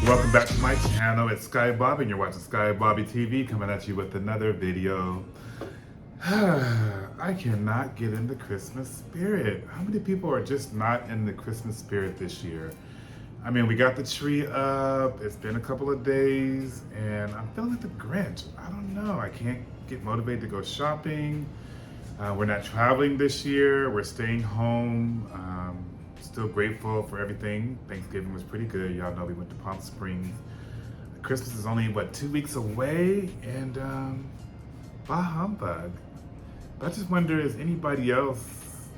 Welcome back to my channel. It's Sky Bobby and you're watching Sky Bobby TV, coming at you with another video. I cannot get in the Christmas spirit. How many people are just not in the Christmas spirit this year? I mean, we got the tree up, it's been a couple of days, and I'm feeling like the Grinch. I don't know, I can't get motivated to go shopping. We're not traveling this year, we're staying home. Still grateful for everything. Thanksgiving was pretty good. Y'all know we went to Palm Springs. Christmas is only, 2 weeks away, and bah humbug. But I just wonder, is anybody else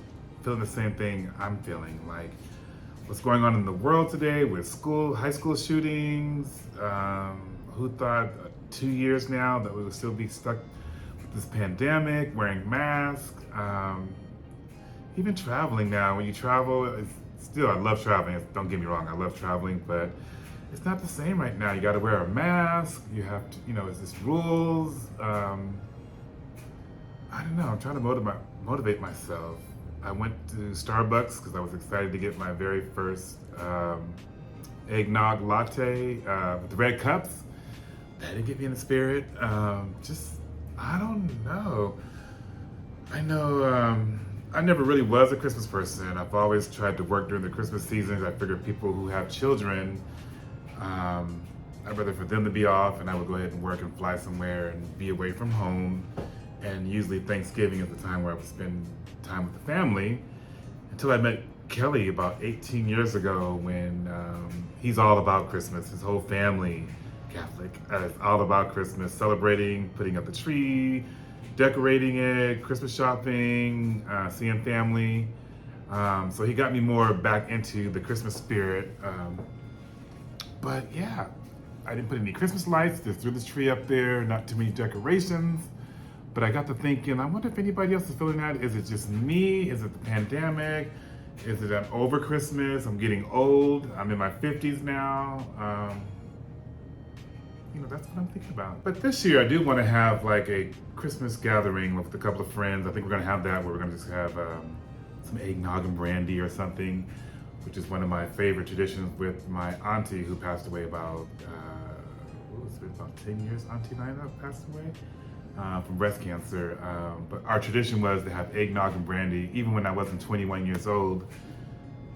feeling the same thing I'm feeling? Like, what's going on in the world today with high school shootings? Who thought 2 years now that we would still be stuck with this pandemic, wearing masks? Even traveling now, when you travel, I love traveling, don't get me wrong, I love traveling, but it's not the same right now. You gotta wear a mask, you have to, it's just rules. I don't know, I'm trying to motivate myself. I went to Starbucks because I was excited to get my very first eggnog latte with the red cups. That didn't get me in the spirit. I don't know. I know, I never really was a Christmas person. I've always tried to work during the Christmas seasons. I figured people who have children, I'd rather for them to be off, and I would go ahead and work and fly somewhere and be away from home. And usually Thanksgiving is the time where I would spend time with the family, until I met Kelly about 18 years ago when he's all about Christmas. His whole family, Catholic, is all about Christmas, celebrating, putting up the tree, decorating it, Christmas shopping, seeing family. So he got me more back into the Christmas spirit. But yeah, I didn't put any Christmas lights, just threw the tree up there, not too many decorations. But I got to thinking, I wonder if anybody else is feeling that. Is it just me? Is it the pandemic? Is it I'm over Christmas? I'm getting old. I'm in my 50s now. That's what I'm thinking about. But this year I do want to have like a Christmas gathering with a couple of friends. I think we're gonna have that where we're gonna just have some eggnog and brandy or something, which is one of my favorite traditions with my auntie who passed away about, about 10 years, Auntie Nina passed away from breast cancer. But our tradition was to have eggnog and brandy, even when I wasn't 21 years old.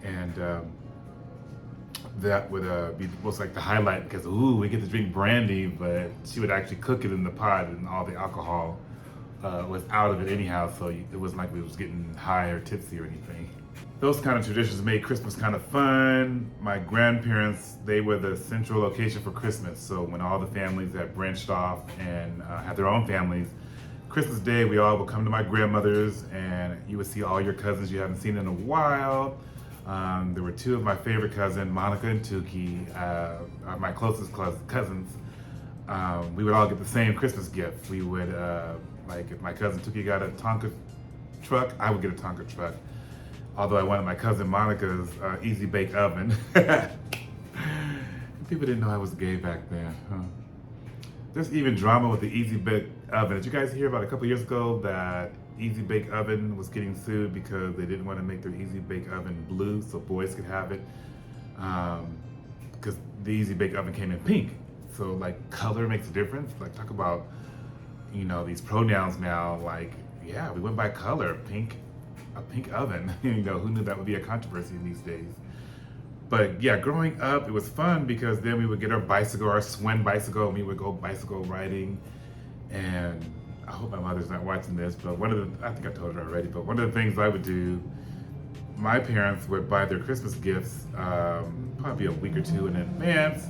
And that would be most like the highlight because, we get to drink brandy, but she would actually cook it in the pot and all the alcohol was out of it anyhow, so it wasn't like we was getting high or tipsy or anything. Those kind of traditions made Christmas kind of fun. My grandparents, they were the central location for Christmas, so when all the families had branched off and had their own families, Christmas Day we all would come to my grandmother's and you would see all your cousins you haven't seen in a while. There were two of my favorite cousins, Monica and Tuki, are my closest cousins. We would all get the same Christmas gift. We would, like if my cousin Tuki got a Tonka truck, I would get a Tonka truck. Although I wanted my cousin Monica's Easy Bake Oven. People didn't know I was gay back then, huh? There's even drama with the Easy Bake Oven. Did you guys hear about a couple years ago that Easy Bake Oven was getting sued because they didn't want to make their Easy Bake Oven blue so boys could have it? Because the Easy Bake Oven came in pink. So like color makes a difference. Like talk about, these pronouns now, like, yeah, we went by color, pink, a pink oven. Who knew that would be a controversy these days? But yeah, growing up, it was fun because then we would get our bicycle, our Swen bicycle, and we would go bicycle riding. And I hope my mother's not watching this, but I think I told her already, but one of the things I would do, my parents would buy their Christmas gifts probably a week or two in advance.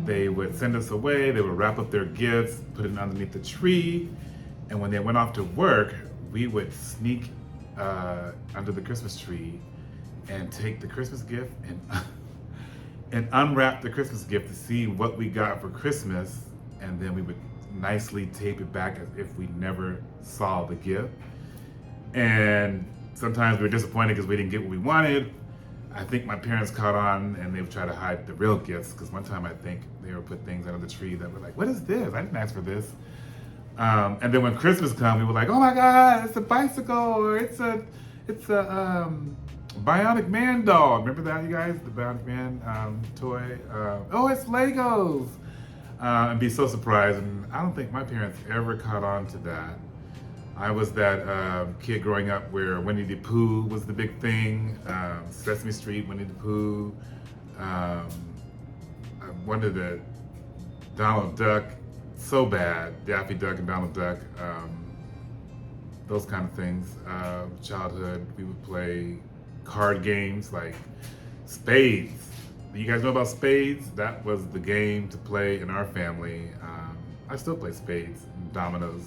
They would send us away, they would wrap up their gifts, put it underneath the tree, and when they went off to work, we would sneak under the Christmas tree and take the Christmas gift and unwrap the Christmas gift to see what we got for Christmas, and then we would nicely tape it back as if we never saw the gift. And sometimes we were disappointed because we didn't get what we wanted. I think my parents caught on and they would try to hide the real gifts, because one time I think they would put things under the tree that were like, what is this? I didn't ask for this. And then when Christmas comes, we were like, oh my God, it's a bicycle, or it's a Bionic Man doll. Remember that, you guys? The Bionic Man toy. Oh, it's Legos. And be so surprised. And I don't think my parents ever caught on to that. I was that kid growing up where Winnie the Pooh was the big thing. Sesame Street, Winnie the Pooh. I wanted the Donald Duck so bad. Daffy Duck and Donald Duck. Those kind of things. Childhood, we would play card games like spades. Do you guys know about spades? That was the game to play in our family. I still play spades and dominoes.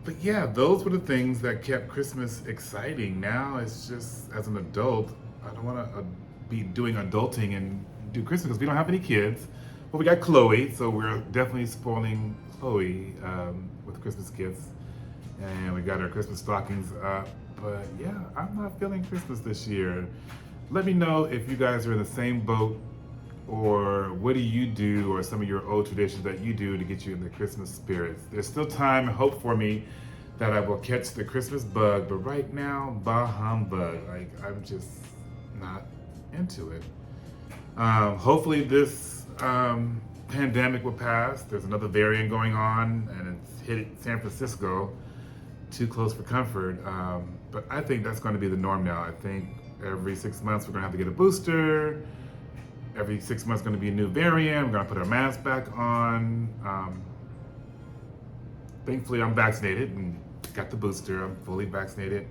But yeah, those were the things that kept Christmas exciting. Now it's just, as an adult, I don't want to be doing adulting and do Christmas because we don't have any kids. But we got Chloe, so we're definitely spoiling Chloe with Christmas gifts. And we got our Christmas stockings up. But yeah, I'm not feeling Christmas this year. Let me know if you guys are in the same boat, or what do you do, or some of your old traditions that you do to get you in the Christmas spirits. There's still time and hope for me that I will catch the Christmas bug, but right now, bah humbug. Like, I'm just not into it. Hopefully this pandemic will pass. There's another variant going on, and it's hit San Francisco. Too close for comfort. But I think that's going to be the norm now. I think every 6 months we're going to have to get a booster. Every 6 months going to be a new variant. We're going to put our mask back on. Thankfully, I'm vaccinated and got the booster. I'm fully vaccinated.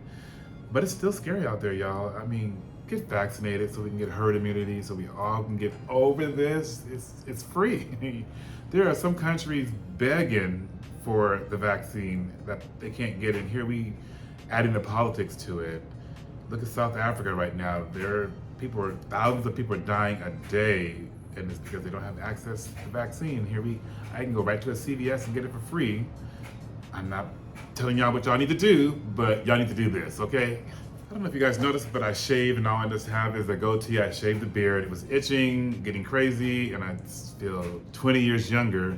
But it's still scary out there, y'all. I mean, get vaccinated so we can get herd immunity, so we all can get over this. It's free. There are some countries begging for the vaccine that they can't get in. Here we adding the politics to it. Look at South Africa right now. Thousands of people are dying a day, and it's because they don't have access to the vaccine. I can go right to a CVS and get it for free. I'm not telling y'all what y'all need to do, but y'all need to do this, okay? I don't know if you guys noticed, but I shave, and all I just have is a goatee. I shaved the beard. It was itching, getting crazy, and I feel 20 years younger.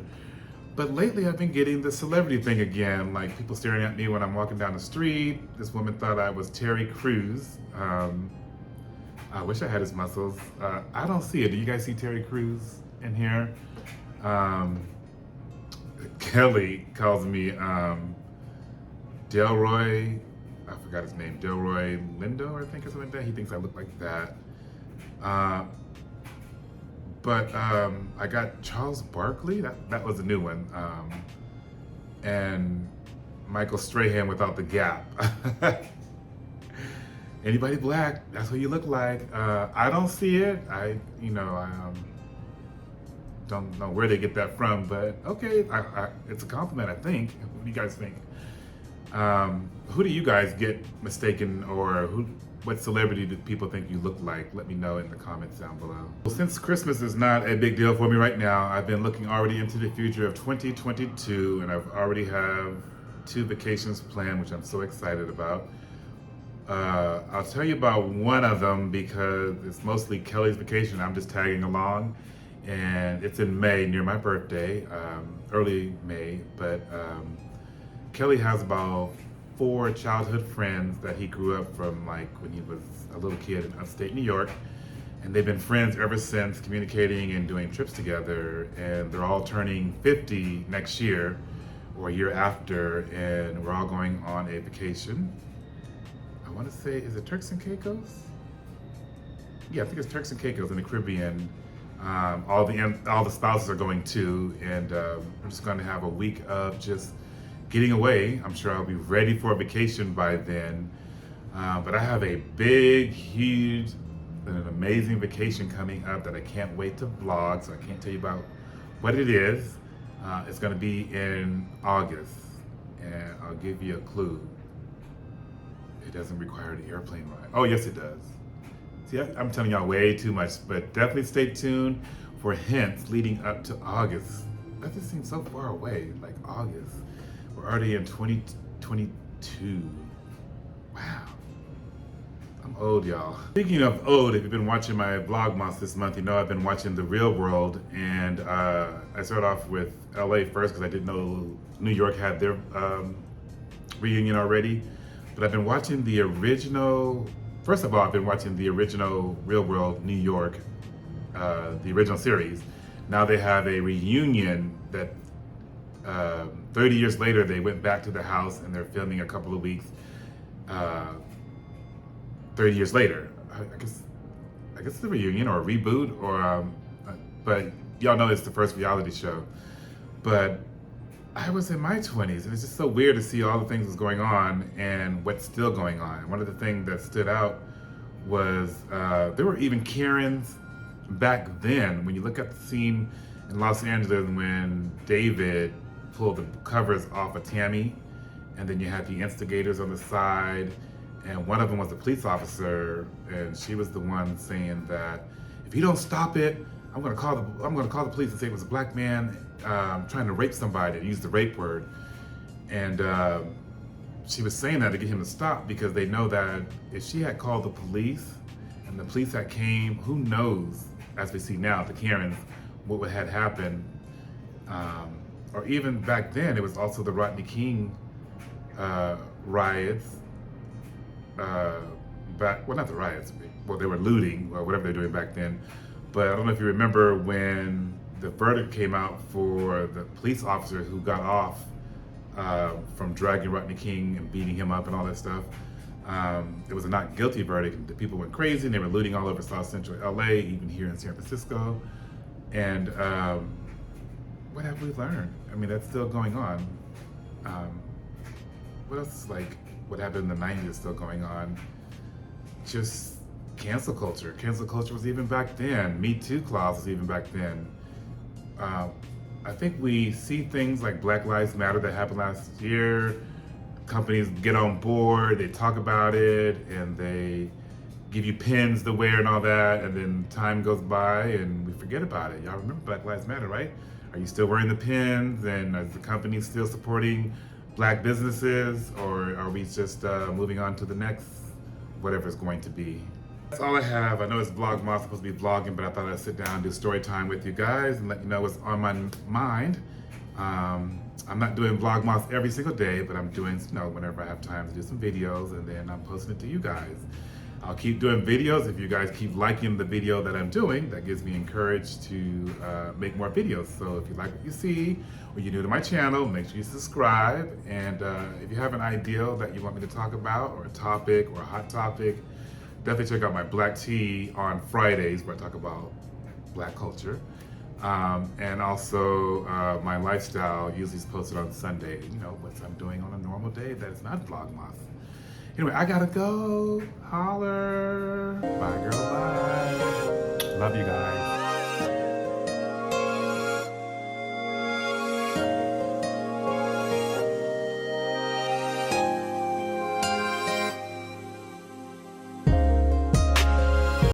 But lately I've been getting the celebrity thing again, like people staring at me when I'm walking down the street. This woman thought I was Terry Crews. I wish I had his muscles. I don't see it. Do you guys see Terry Crews in here? Kelly calls me Delroy, I forgot his name, Delroy Lindo, I think, or something like that. He thinks I look like that. But I got Charles Barkley, that was a new one. And Michael Strahan without the gap. Anybody black, that's what you look like. I don't see it. I don't know where they get that from, but okay, it's a compliment, I think. What do you guys think? Who do you guys get mistaken, or what celebrity do people think you look like? Let me know in the comments down below. Well, since Christmas is not a big deal for me right now, I've been looking already into the future of 2022, and I've already have 2 vacations planned, which I'm so excited about. I'll tell you about one of them because it's mostly Kelly's vacation. I'm just tagging along, and it's in May, near my birthday, early May. But Kelly has about 4 childhood friends that he grew up from, like when he was a little kid in upstate New York, and they've been friends ever since, communicating and doing trips together. And they're all turning 50 next year or a year after, and we're all going on a vacation. I want to say, is it Turks and Caicos? Yeah, I think it's Turks and Caicos in the Caribbean. All the spouses are going too, and I'm just going to have a week of just getting away. I'm sure I'll be ready for a vacation by then. But I have a big, huge, and an amazing vacation coming up that I can't wait to vlog, so I can't tell you about what it is. It's going to be in August, and I'll give you a clue. It doesn't require an airplane ride. Oh, yes, it does. See, I'm telling y'all way too much, but definitely stay tuned for hints leading up to August. That just seems so far away, like August. We're already in 2022. Wow. I'm old, y'all. Speaking of old, if you've been watching my Vlogmas this month, you know I've been watching The Real World, and I started off with LA first because I didn't know New York had their reunion already. But I've been watching the original, first of all, I've been watching the original Real World New York, the original series. Now they have a reunion that 30 years later, they went back to the house and they're filming a couple of weeks 30 years later. I guess it's a reunion or a reboot, or but y'all know it's the first reality show. But I was in my 20s, and it's just so weird to see all the things that's going on and what's still going on. One of the things that stood out was there were even Karens back then. When you look at the scene in Los Angeles when David pulled the covers off of Tammy, and then you had the instigators on the side, and one of them was a police officer, and she was the one saying that if you don't stop it, I'm gonna call the police and say it was a black man trying to rape somebody. Use the rape word, and she was saying that to get him to stop because they know that if she had called the police and the police had came, who knows? As we see now, the Karens, what had happened, or even back then, it was also the Rodney King riots. Well, not the riots. Well, they were looting or whatever they're doing back then. But I don't know if you remember when the verdict came out for the police officer who got off from dragging Rodney King and beating him up and all that stuff. It was a not guilty verdict. The people went crazy and they were looting all over South Central LA, even here in San Francisco. And what have we learned? I mean, that's still going on. What else is like what happened in the 90s still going on? Just cancel culture. Cancel culture was even back then. Me Too clause was even back then. I think we see things like Black Lives Matter that happened last year. Companies get on board, they talk about it, and they give you pins to wear and all that, and then time goes by and we forget about it. Y'all remember Black Lives Matter, right? Are you still wearing the pins, and is the company still supporting black businesses, or are we just moving on to the next whatever it's going to be? That's all I have. I know it's Vlogmas, supposed to be vlogging, but I thought I'd sit down and do story time with you guys and let you know what's on my mind. I'm not doing Vlogmas every single day, but I'm doing, whenever I have time to do some videos, and then I'm posting it to you guys. I'll keep doing videos. If you guys keep liking the video that I'm doing, that gives me encouragement to make more videos. So if you like what you see, or you're new to my channel, make sure you subscribe. And if you have an idea that you want me to talk about, or a topic, or a hot topic, definitely check out my Black Tea on Fridays, where I talk about black culture. And also my lifestyle usually is posted on Sunday, what I'm doing on a normal day that is not Vlogmas. Anyway, I gotta go. Holler. Bye, girl. Bye. Love you guys.